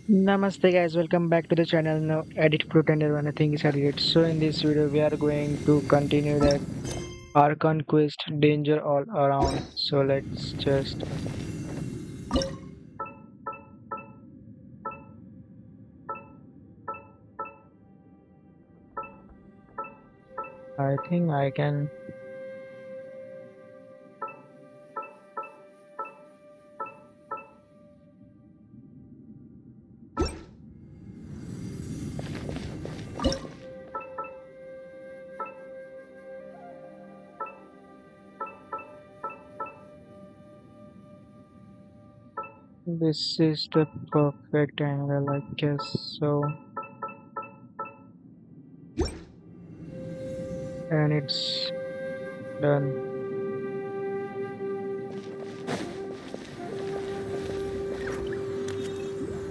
Namaste guys, welcome back to the channel. Now edit pretender when I think is edited. So in this video we are going to continue that archon quest danger all around. So let's just I think I can this is the perfect angle I guess so, and it's done.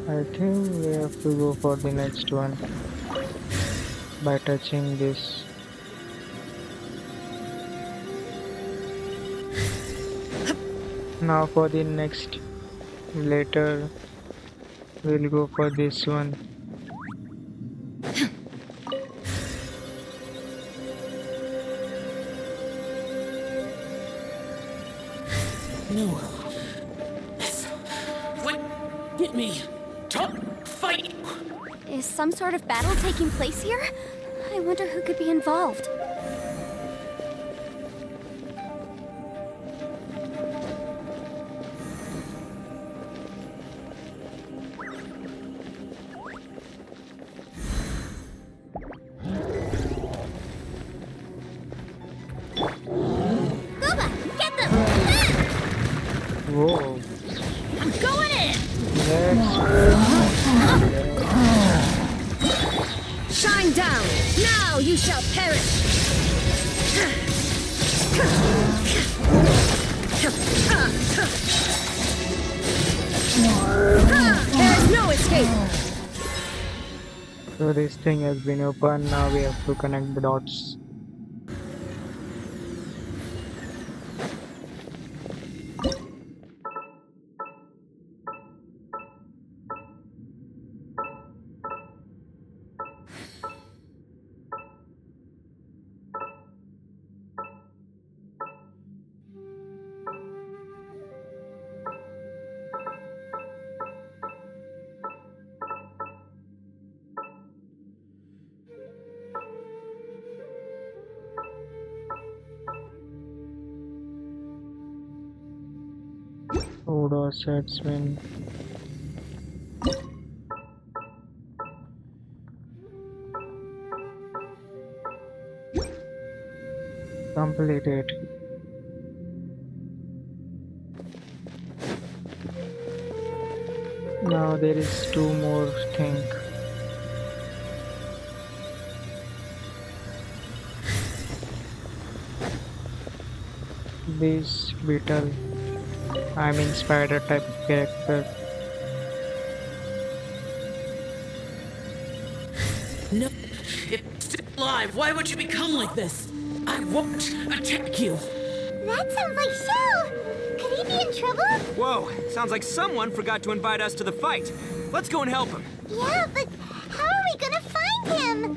I think we have to go for the next one by touching this. Now for the next later we'll go for this one. No. Wait, get me. Talk, fight. Is some sort of battle taking place here? I wonder who could be involved. Gooba, get them! Whoa. I'm going in! Shine down! Now you shall perish! There is no escape! So this thing has been opened, now we have to connect the dots. Odo sets when completed. Now there is two more thing. This beetle, I mean spider type character. No. It's still alive. Why would you become like this? I won't attack you. That sounds like Shell! Could he be in trouble? Whoa, sounds like someone forgot to invite us to the fight. Let's go and help him. Yeah, but how are we gonna find him?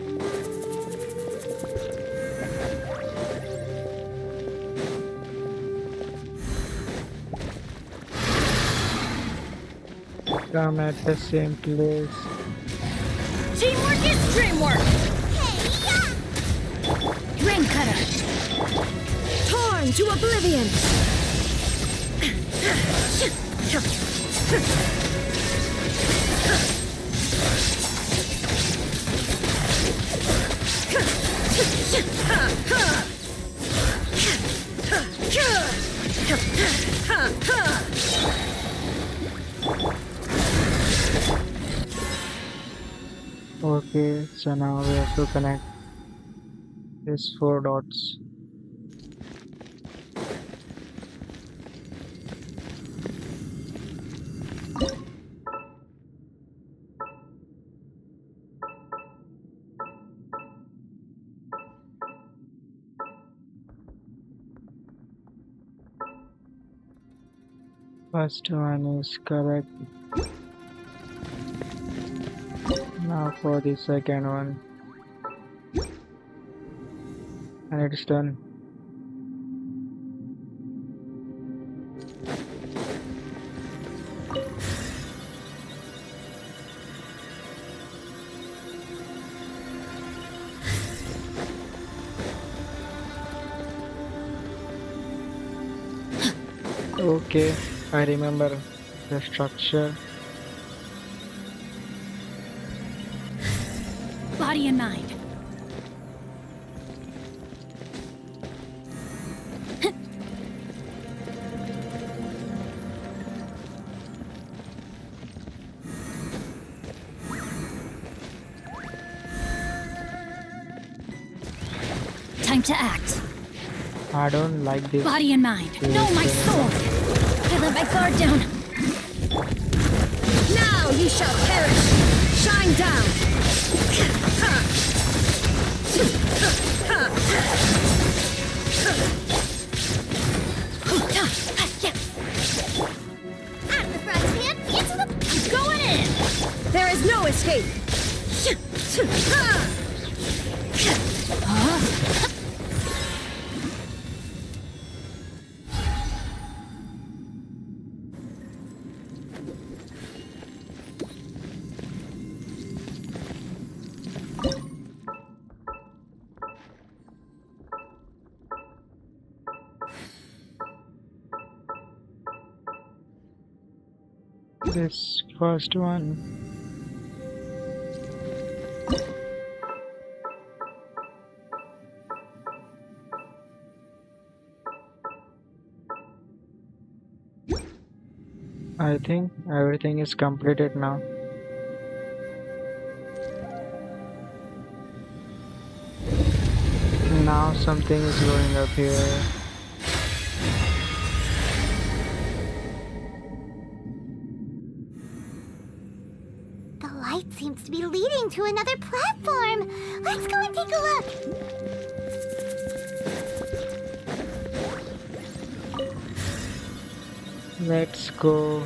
Come at the same place. Teamwork is dreamwork! Hey, Rain Cutter! Torn to oblivion! Okay, so now we have to connect these four dots. First one is correct. Now for the second one, and it's done. Okay, I remember the structure. Body and mind. Time to act. I don't like this. Body and mind. No, my sword! I let my guard down. Now you shall perish! Shine down! At the front hand, into the... Going in! There is no escape! This first one. I think everything is completed now. Now something is going up here. The light seems to be leading to another platform. Let's go and take a look. Let's go.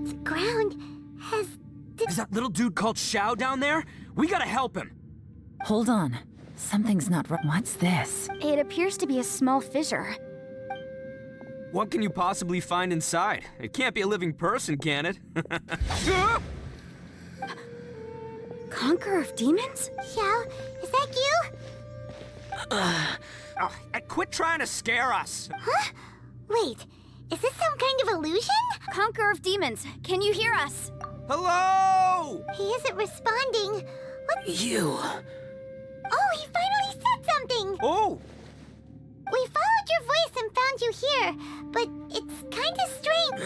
The ground has... Is that little dude called Shao down there? We gotta help him. Hold on. Something's not right. What's this? It appears to be a small fissure. What can you possibly find inside? It can't be a living person, can it? Conqueror of demons? Xiao, is that you? Oh, quit trying to scare us. Huh? Wait, is this some kind of illusion? Conqueror of demons, can you hear us? Hello! He isn't responding. What? You. Oh, he finally said something! Oh! We followed your voice and found you here, but it's kind of strange.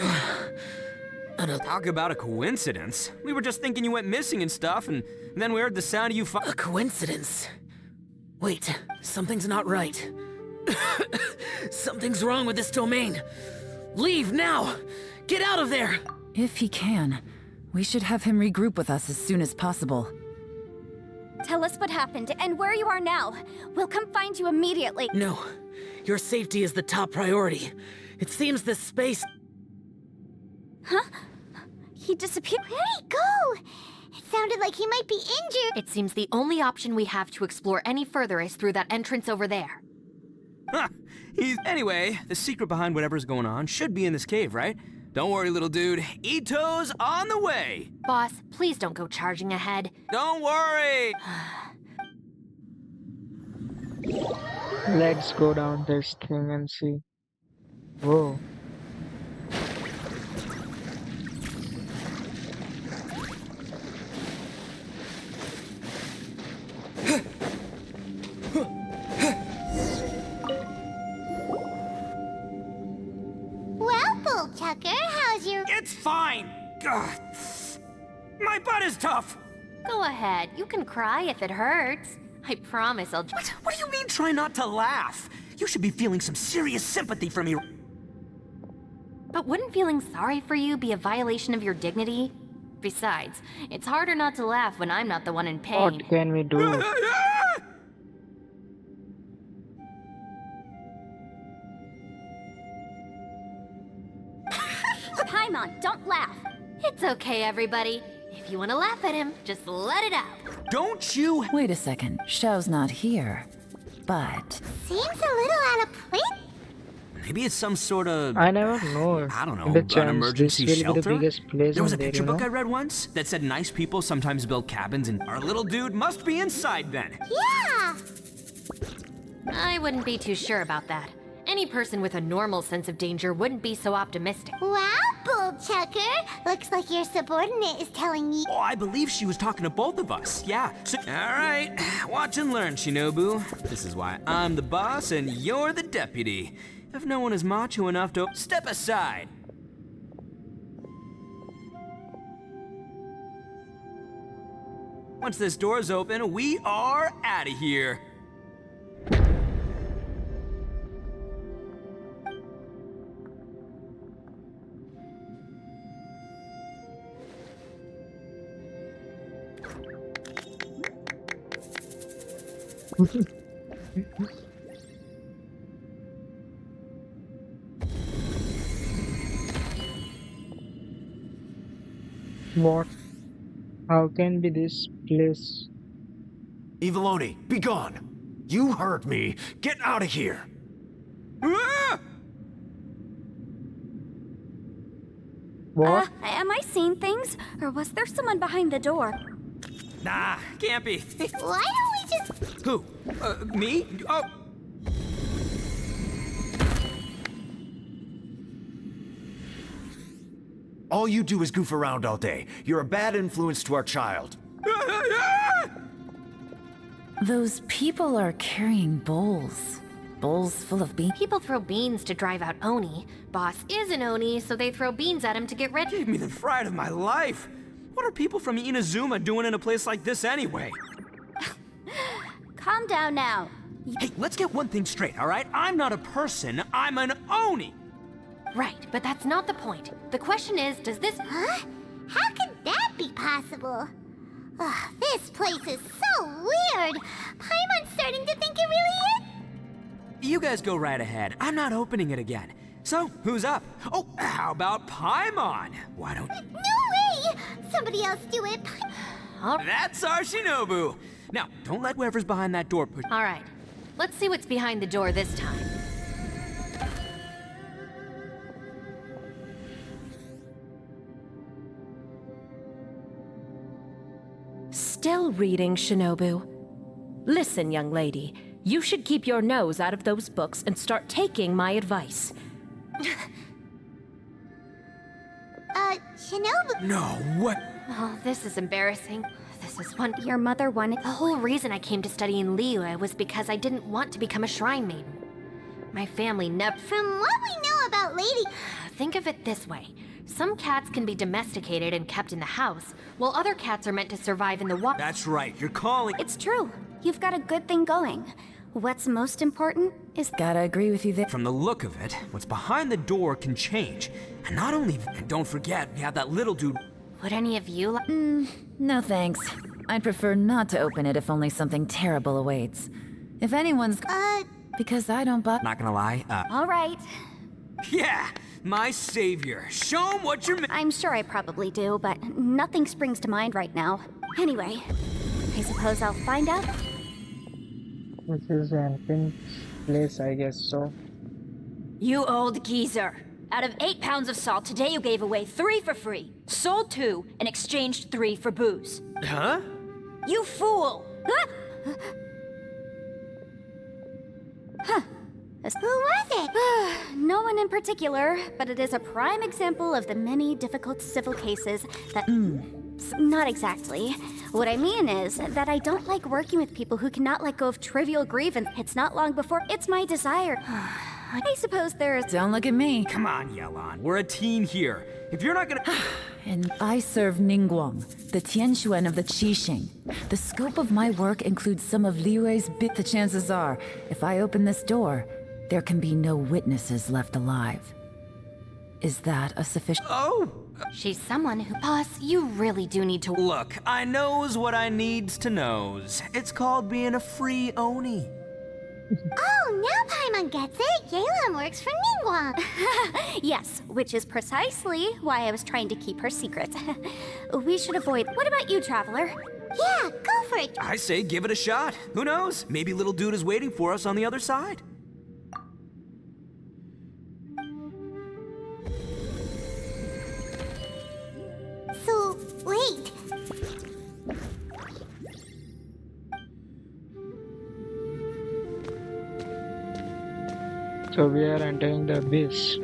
Talk about a coincidence. We were just thinking you went missing and stuff, and then we heard the sound of you A coincidence. Wait, something's not right. Something's wrong with this domain. Leave now! Get out of there! If he can, we should have him regroup with us as soon as possible. Tell us what happened and where you are now. We'll come find you immediately. No, your safety is the top priority. It seems this space... Huh? He disappeared. Where'd he go? It sounded like he might be injured. It seems the only option we have to explore any further is through that entrance over there. Huh. Anyway, the secret behind whatever's going on should be in this cave, right? Don't worry, little dude. Ito's on the way. Boss, please don't go charging ahead. Don't worry. Let's go down this thing and see. Whoa. Well, Bullchucker, how's your... It's fine. Ugh. My butt is tough. Go ahead, you can cry if it hurts. I promise I'll... What do you mean try not to laugh? You should be feeling some serious sympathy for me. But wouldn't feeling sorry for you be a violation of your dignity? Besides, it's harder not to laugh when I'm not the one in pain. What can we do? Paimon, don't laugh. It's okay, everybody. If you want to laugh at him, just let it out. Don't you? Wait a second, Xiao's not here. But Seems a little out of place. Maybe it's some sort of... I never know. I don't know, In the an chance, emergency this will be the shelter? biggest place There was a in there, picture you book know? I read once that said nice people sometimes build cabins, and our little dude must be inside then. Yeah. I wouldn't be too sure about that. Any person with a normal sense of danger wouldn't be so optimistic. Wow, Bullchucker. Looks like your subordinate is telling you. Oh, I believe she was talking to both of us. Yeah. So, all right, watch and learn, Shinobu. This is why I'm the boss and you're the deputy. If no one is macho enough to step aside. Once this door's open, we are out of here. What? How can be this place? Eviloni, be gone! You heard me! Get out of here! Ah! What? Am I seeing things? Or was there someone behind the door? Nah, can't be. Why don't we just... Who? Me? Oh. All you do is goof around all day. You're a bad influence to our child. those people are carrying bowls. Bowls full of beans. People throw beans to drive out Oni. Boss is an Oni, so they throw beans at him to get rid. Gave me the fright of my life. What are people from Inazuma doing in a place like this anyway? Calm down now. Hey, let's get one thing straight, all right? I'm not a person, I'm an Oni. Right, but that's not the point. The question is, does this... Huh? How could that be possible? Ugh, this place is so weird. Paimon's starting to think it really is. You guys go right ahead. I'm not opening it again. So, who's up? Oh, how about Paimon? Why don't... No way! Somebody else do it. That's our Shinobu. Now, don't let whoever's behind that door push... All right, let's see what's behind the door this time. Still reading, Shinobu. Listen, young lady. You should keep your nose out of those books and start taking my advice. Shinobu. No, what? Oh, this is embarrassing. This is one... Your mother wanted... The whole reason I came to study in Liyue was because I didn't want to become a shrine maiden. My family never... From what we know about Lady... Think of it this way. Some cats can be domesticated and kept in the house, while other cats are meant to survive in the wild. That's right, you're calling... It's true. You've got a good thing going. What's most important is... Gotta agree with you there. From the look of it, what's behind the door can change. And not only... And don't forget, we have that little dude... Would any of you like... No thanks. I'd prefer not to open it if only something terrible awaits. If anyone's... Because I don't buy... Not gonna lie, All right. yeah! My savior. Show him what you're... I'm sure I probably do, but nothing springs to mind right now. Anyway, I suppose I'll find out. This is an entrance place, I guess so. You old geezer. Out of 8 pounds of salt, today you gave away 3 for free, sold 2, and exchanged 3 for booze. Huh? You fool! Who was it? No one in particular, but it is a prime example of the many difficult civil cases that... Not exactly. What I mean is that I don't like working with people who cannot let go of trivial grievance. It's not long before it's my desire. I suppose there's... Don't look at me. Come on, Yelan. We're a team here. If you're not gonna... And I serve Ningguang, the Tianxuan of the Qixing. The scope of my work includes some of Liyue's bit. The chances are, if I open this door, there can be no witnesses left alive. Is that a sufficient... Oh! She's someone who... Boss, you really do need to... Look, I knows what I needs to knows. It's called being a free Oni. Oh, now Paimon gets it. Yelan works for Ningguang. Yes, which is precisely why I was trying to keep her secret. We should avoid. What about you, Traveler? Yeah, go for it. I say give it a shot. Who knows? Maybe little dude is waiting for us on the other side. So, wait. So we are entering the abyss.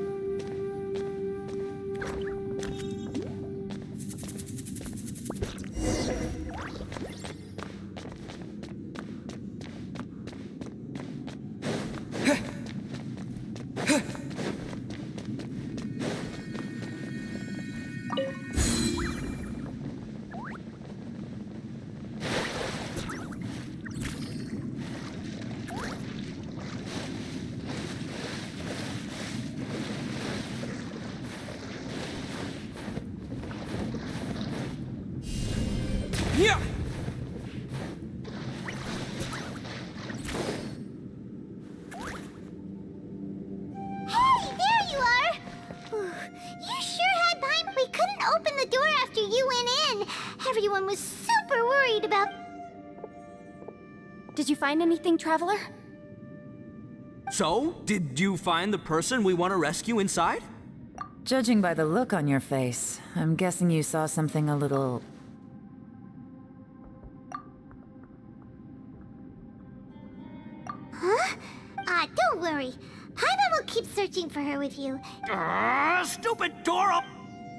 Yeah. Hey, there you are! You sure had time. We couldn't open the door after you went in. Everyone was super worried about... Did you find anything, Traveler? So, did you find the person we want to rescue inside? Judging by the look on your face, I'm guessing you saw something a little... Huh? Don't worry. Paimon will keep searching for her with you. Stupid Doro!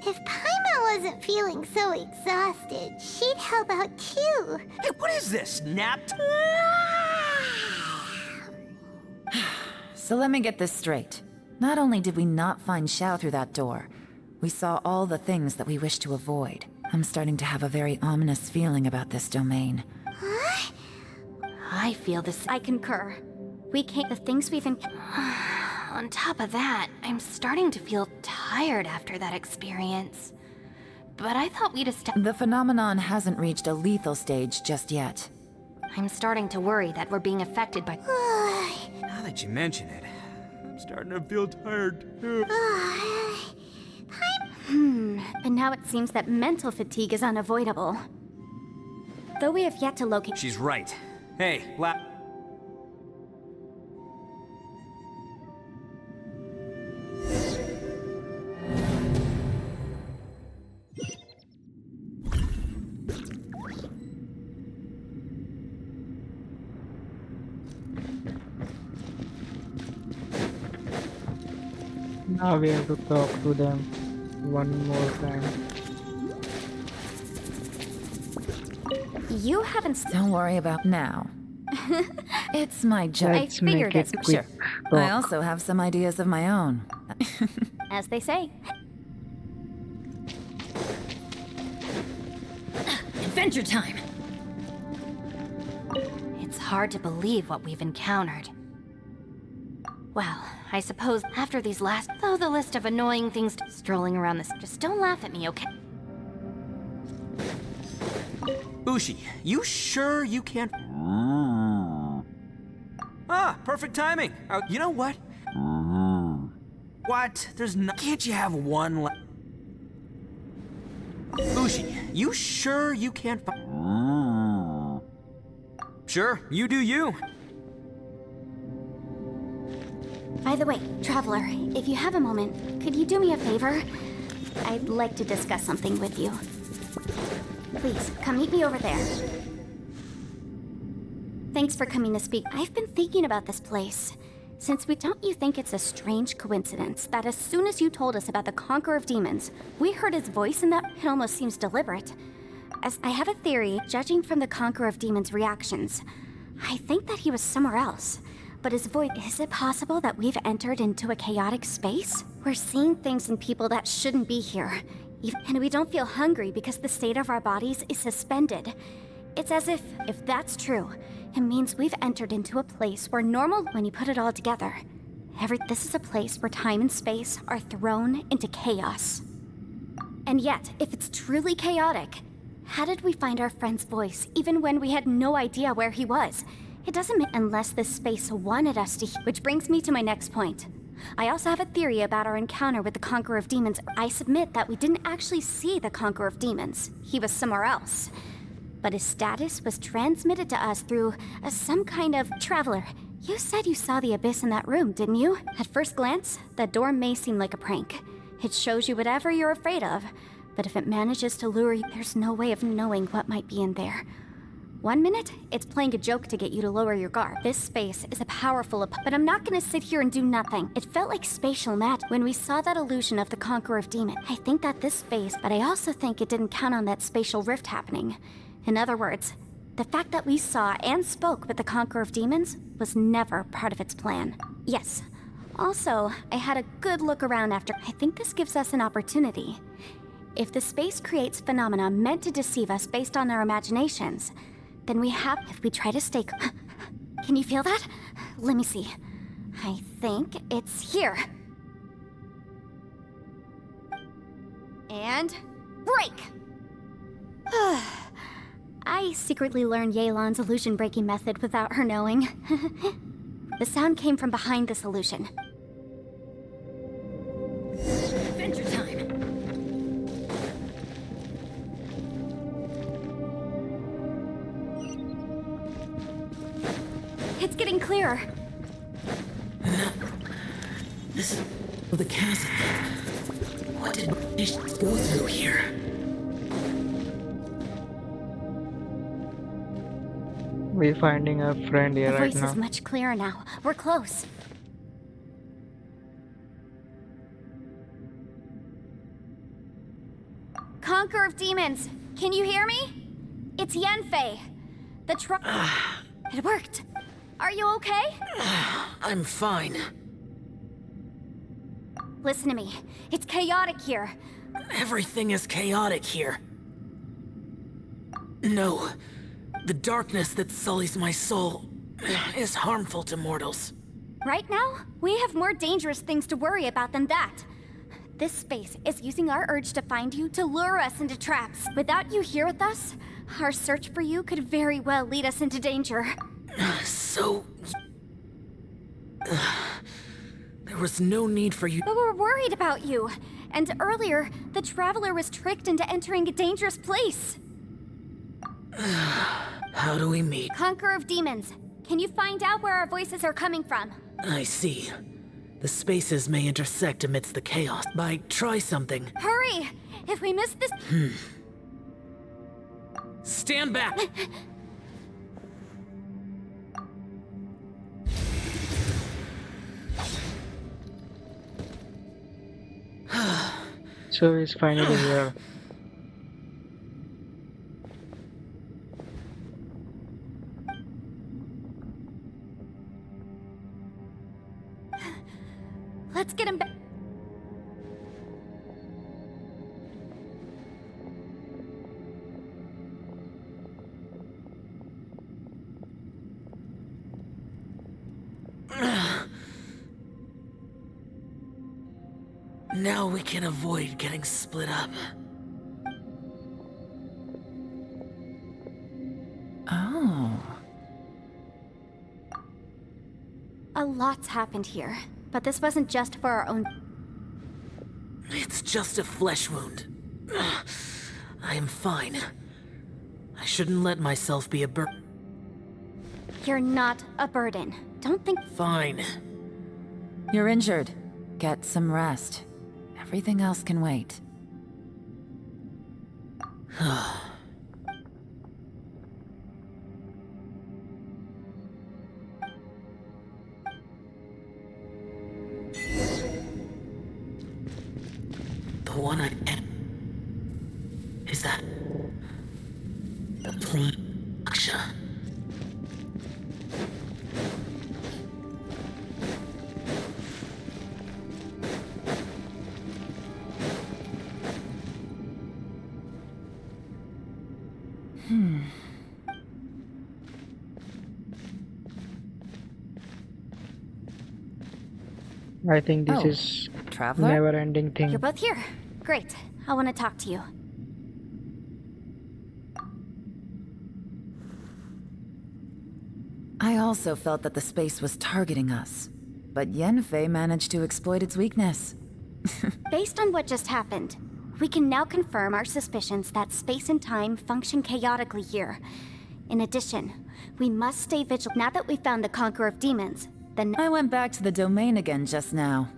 If Paimon wasn't feeling so exhausted, she'd help out too. Hey, what is this, nap? So let me get this straight. Not only did we not find Xiao through that door, we saw all the things that we wish to avoid. I'm starting to have a very ominous feeling about this domain. Huh? I feel this. I concur. We can't. The things we've On top of that, I'm starting to feel tired after that experience. But I thought we'd The phenomenon hasn't reached a lethal stage just yet. I'm starting to worry that we're being affected by. Now that you mention it, I'm starting to feel tired too. And now it seems that mental fatigue is unavoidable. Though we have yet to locate. She's right. Hey, Now we have to talk to them one more time. You haven't. Don't worry about now. It's my job. Let's figured make it it. quick. I also have some ideas of my own. As they say. Adventure time! It's hard to believe what we've encountered. Well, I suppose after these last. Though the list of annoying things strolling around this. Just don't laugh at me, okay? Ushi, you sure you can't? Ah, perfect timing. You know what? What? There's no. Can't you have one? Ushi, you sure you can't? Sure, you do you. By the way, Traveler, if you have a moment, could you do me a favor? I'd like to discuss something with you. Please, come meet me over there. Thanks for coming to speak. I've been thinking about this place. Don't you think it's a strange coincidence that as soon as you told us about the Conqueror of Demons, we heard his voice in that? It almost seems deliberate. As I have a theory, judging from the Conqueror of Demons' reactions, I think that he was somewhere else. But his voice, is it possible that we've entered into a chaotic space? We're seeing things in people that shouldn't be here. And we don't feel hungry because the state of our bodies is suspended. It's as if that's true, it means we've entered into a place where when you put it all together, this is a place where time and space are thrown into chaos. And yet, if it's truly chaotic, how did we find our friend's voice even when we had no idea where he was? It doesn't make unless this space wanted us to, which brings me to my next point. I also have a theory about our encounter with the Conqueror of Demons. I submit that we didn't actually see the Conqueror of Demons. He was somewhere else. But his status was transmitted to us through some kind of traveler. You said you saw the abyss in that room, didn't you? At first glance, that door may seem like a prank. It shows you whatever you're afraid of. But if it manages to lure you, there's no way of knowing what might be in there. One minute, it's playing a joke to get you to lower your guard. This space is a powerful but I'm not gonna sit here and do nothing. It felt like spatial magic when we saw that illusion of the Conqueror of Demons. I think that this space, but I also think it didn't count on that spatial rift happening. In other words, the fact that we saw and spoke with the Conqueror of Demons was never part of its plan. Yes. Also, I had a good look around after. I think this gives us an opportunity. If the space creates phenomena meant to deceive us based on our imaginations, then if we try to stay... Can you feel that? Let me see. I think it's here. And... break! I secretly learned Yelan's illusion-breaking method without her knowing. The sound came from behind this illusion. Adventure time! It's getting clearer. This is the castle. What did we go through here? We're finding a friend here The right voice now. is much clearer now. We're close. Conqueror of Demons, can you hear me? It's Yenfei. It worked. Are you okay? I'm fine. Listen to me. It's chaotic here. Everything is chaotic here. No. The darkness that sullies my soul is harmful to mortals. Right now, we have more dangerous things to worry about than that. This space is using our urge to find you to lure us into traps. Without you here with us, our search for you could very well lead us into danger. So... there was no need for you... But we're worried about you. And earlier, the Traveler was tricked into entering a dangerous place. How do we meet? Conqueror of Demons, can you find out where our voices are coming from? I see. The spaces may intersect amidst the chaos. Try something. Hurry! If we miss this... Stand back! So he's finally here. Let's get him back. Now we can avoid getting split up. Oh. A lot's happened here, but this wasn't just for our own... It's just a flesh wound. I am fine. I shouldn't let myself be a burden. You're not a burden. Don't think... Fine. You're injured. Get some rest. Everything else can wait. The one I am. Is that... the Aksha? I think this Oh, is Traveler? never-ending thing. You're both here. Great. I want to talk to you. I also felt that the space was targeting us, but Yenfei managed to exploit its weakness. Based on what just happened, we can now confirm our suspicions that space and time function chaotically here. In addition, we must stay vigilant now that we found the Conqueror of Demons. I went back to the domain again just now.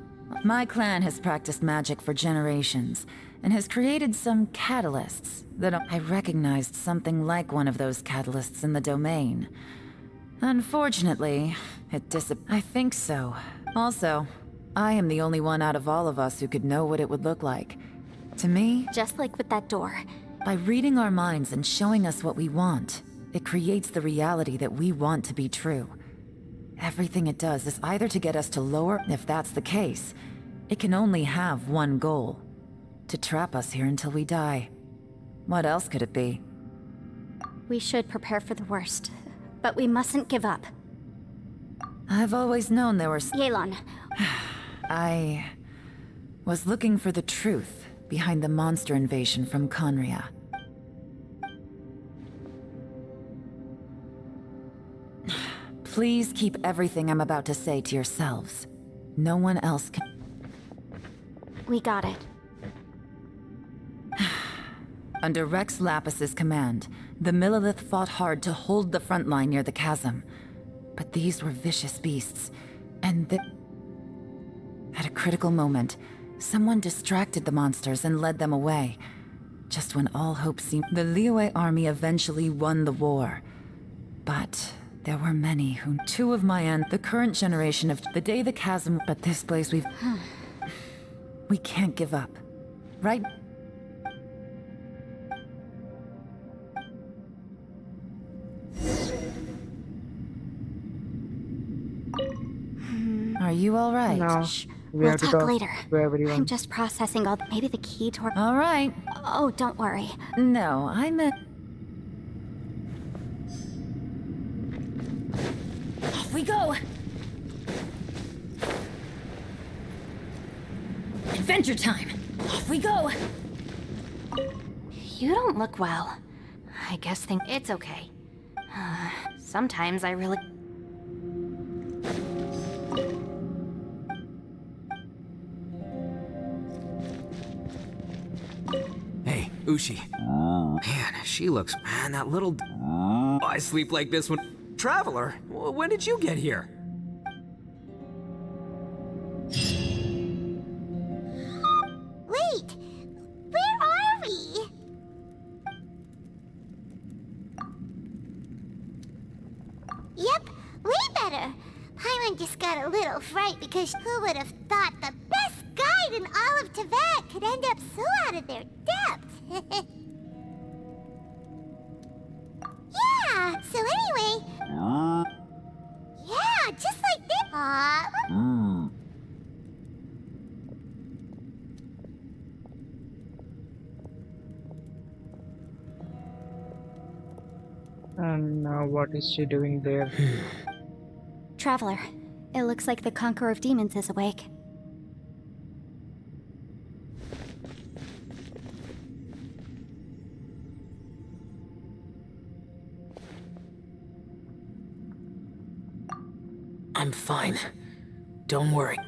My clan has practiced magic for generations, and has created some catalysts that I recognized something like one of those catalysts in the domain. Unfortunately, I think so. Also, I am the only one out of all of us who could know what it would look like. To me, just like with that door. By reading our minds and showing us what we want, it creates the reality that we want to be true. Everything it does is either to get us to lower, if that's the case, it can only have one goal. To trap us here until we die. What else could it be? We should prepare for the worst, but we mustn't give up. I've always known there were Yelan. I was looking for the truth behind the monster invasion from Conria. Please keep everything I'm about to say to yourselves. No one else can. We got it. Under Rex Lapis's command, the Millilith fought hard to hold the front line near the chasm. But these were vicious beasts, and at a critical moment, someone distracted the monsters and led them away. Just when all hope seemed, the Liyue army eventually won the war. But there were many who, two of my the current generation of the day the chasm, but this place we can't give up, right? Are you all right? No. We'll talk later. To everyone. I'm just processing all. Maybe the key to. All right. Oh, don't worry. No, I meant. Off we go! Adventure time! Off we go! You don't look well. I guess it's okay. Sometimes I really... Hey, Ushi. Man, she looks... Man, that little... I sleep like this when... Traveler, when did you get here? Wait! Where are we? Yep, way better. Paimon just got a little fright because who would have thought the best guide in all of Teyvat could end up so out of their depth? Yeah, so anyway... Yeah, just like this. And now what is she doing there? Traveler, it looks like the Conqueror of Demons is awake. I'm fine. Don't worry.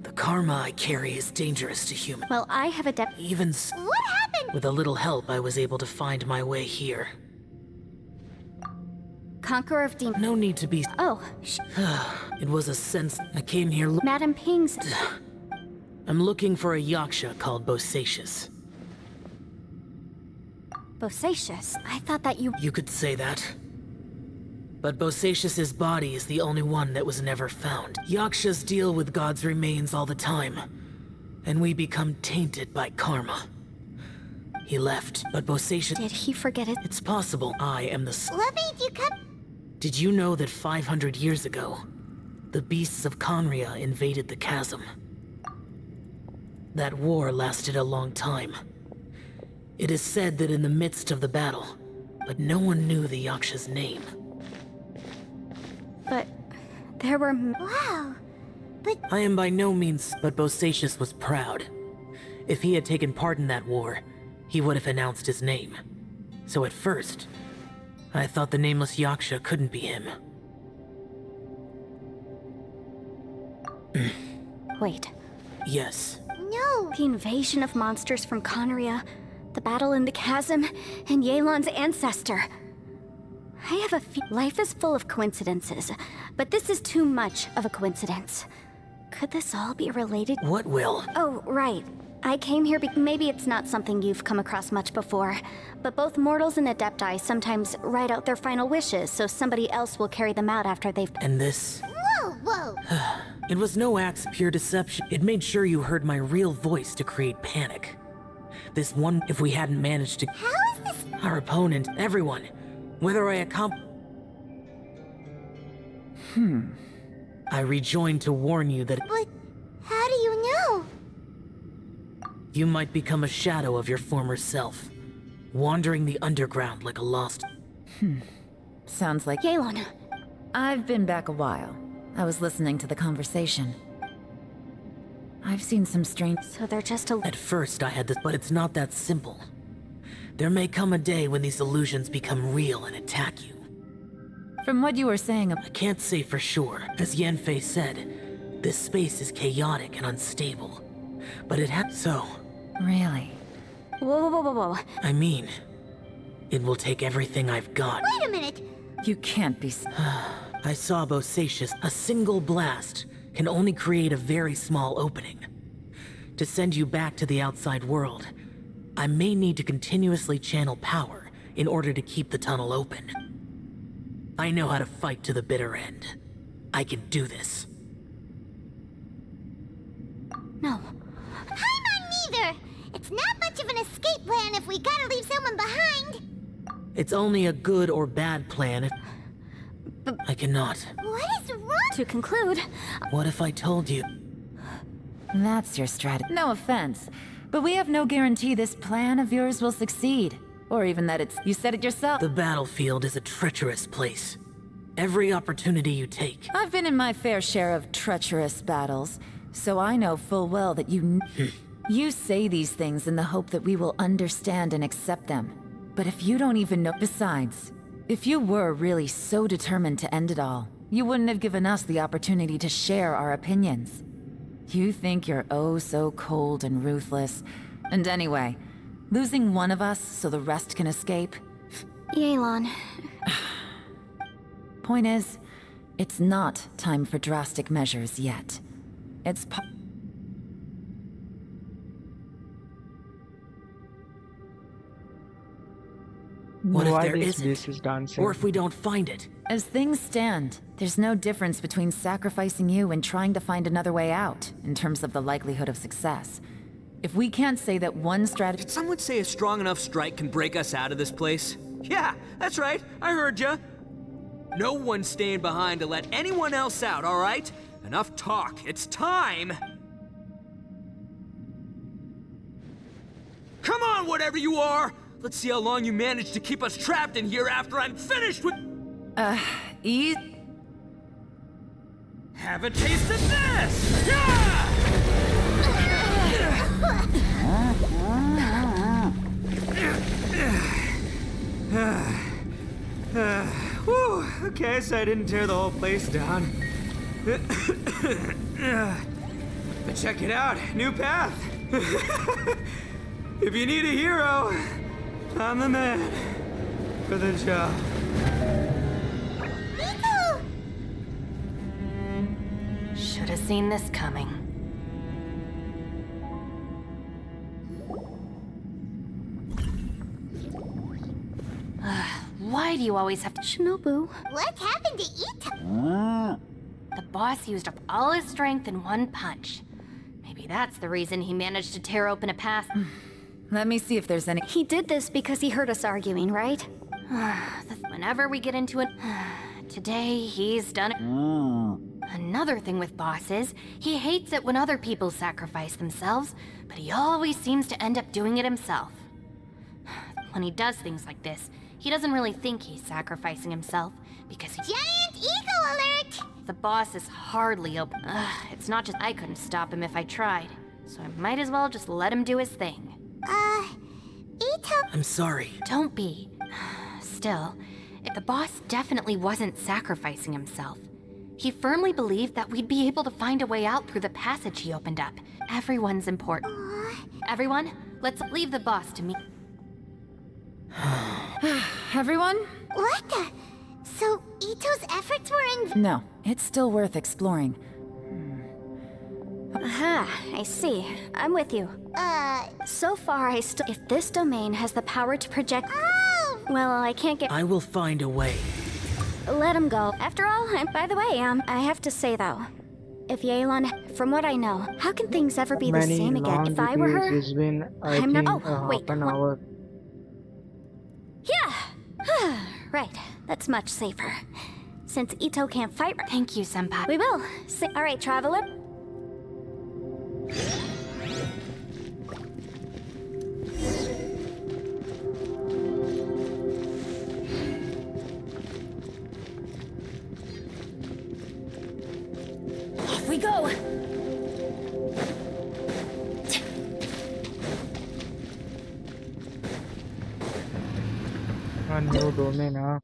The karma I carry is dangerous to humans. Well, I have a Even What happened? with a little help, I was able to find my way here. Conqueror of Demons. No need to be... Oh, It was a sense... I came here Madam Ping's... I'm looking for a yaksha called Bosacius. Bosacius. I thought that you... You could say that. But Bosacius's body is the only one that was never found. Yakshas deal with God's remains all the time, and we become tainted by karma. He left, but Bosacius... Did he forget it? It's possible I am the... What made you come? Did you know that 500 years ago, the beasts of Conria invaded the chasm? That war lasted a long time. It is said that in the midst of the battle, but no one knew the Yaksha's name. But there were... Wow. But... I am by no means, but Bosacius was proud. If he had taken part in that war, he would have announced his name. So at first, I thought the nameless Yaksha couldn't be him. Wait. Yes. No! The invasion of monsters from Conria, the battle in the chasm, and Yelan's ancestor. I have a life is full of coincidences, but this is too much of a coincidence. Could this all be related? What will? Oh, right. I came here maybe it's not something you've come across much before, but both mortals and adepti sometimes write out their final wishes so somebody else will carry them out after they've... And this? Whoa! It was no acts of pure deception. It made sure you heard my real voice to create panic. This one, if we hadn't managed to... How is this? Our opponent, everyone, whether I I rejoined to warn you that... But how do you know? You might become a shadow of your former self, wandering the underground like a lost... Sounds like... Yelan. I've been back a while. I was listening to the conversation. I've seen some strange... So they're just a... At first I had this, but it's not that simple. There may come a day when these illusions become real and attack you. From what you were saying... I can't say for sure. As Yanfei said, this space is chaotic and unstable. But it has... So... Really? Whoa. I mean, it will take everything I've got. Wait a minute! You can't be... I saw Bosacius. A single blast can only create a very small opening. To send you back to the outside world, I may need to continuously channel power in order to keep the tunnel open. I know how to fight to the bitter end. I can do this. No. I'm neither! It's not much of an escape plan if we gotta leave someone behind! It's only a good or bad plan if... I cannot. What is wrong? To conclude... What if I told you? That's your strategy. No offense, but we have no guarantee this plan of yours will succeed. Or even that it's... You said it yourself. The battlefield is a treacherous place. Every opportunity you take... I've been in my fair share of treacherous battles, so I know full well that you... You say these things in the hope that we will understand and accept them. But if you don't even know... Besides, if you were really so determined to end it all, you wouldn't have given us the opportunity to share our opinions. You think you're oh so cold and ruthless. And anyway, losing one of us so the rest can escape? Yelan. Point is, it's not time for drastic measures yet. It's What if Why there this isn't? beast is dancing? Or if we don't find it? As things stand, there's no difference between sacrificing you and trying to find another way out, in terms of the likelihood of success. If we can't say that one strategy— Did someone say a strong enough strike can break us out of this place? Yeah, that's right. I heard ya. No one's staying behind to let anyone else out, all right? Enough talk. It's time! Come on, whatever you are! Let's see how long you manage to keep us trapped in here after I'm finished with— ease. Have a taste of this! Yeah! Whew, okay, so I didn't tear the whole place down. But check it out, new path. If you need a hero, I'm the man for the job. Should have seen this coming. Why do you always have to— Shinobu. What happened to Ito? The boss used up all his strength in one punch. Maybe that's the reason he managed to tear open a path. Let me see if there's any— He did this because he heard us arguing, right? Whenever we get into it, today he's done it. Another thing with Boss is, he hates it when other people sacrifice themselves, but he always seems to end up doing it himself. When he does things like this, he doesn't really think he's sacrificing himself, because he— Giant eagle alert! The boss is hardly open. It's not just I couldn't stop him if I tried. so I might as well just let him do his thing. Ito. I'm sorry. Don't be. Still, if the boss definitely wasn't sacrificing himself, he firmly believed that we'd be able to find a way out through the passage he opened up. Everyone's important. Everyone, let's leave the boss to me. Everyone? What the? So Ito's efforts were in. No, it's still worth exploring. Aha, I see. I'm with you. So far I still. If this domain has the power to project. Oh! Well, I can't get. I will find a way. Let him go. After all, and by the way, I have to say though, if Yelan, from what I know, how can things ever be the Many same again? long If I were her, It's been, I I'm think, not. Oh, wait. half an hour. Yeah. Right. That's much safer. Since Ito can't fight. Thank you, Senpai. We will. All right, traveler. Off we go! A new domain, huh?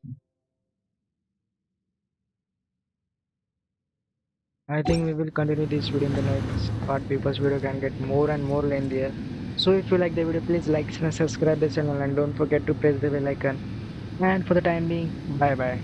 I think we will continue this video in the next part because video can get more and more lengthier. So if you like the video, please like and subscribe the channel and don't forget to press the bell icon. And for the time being, bye bye.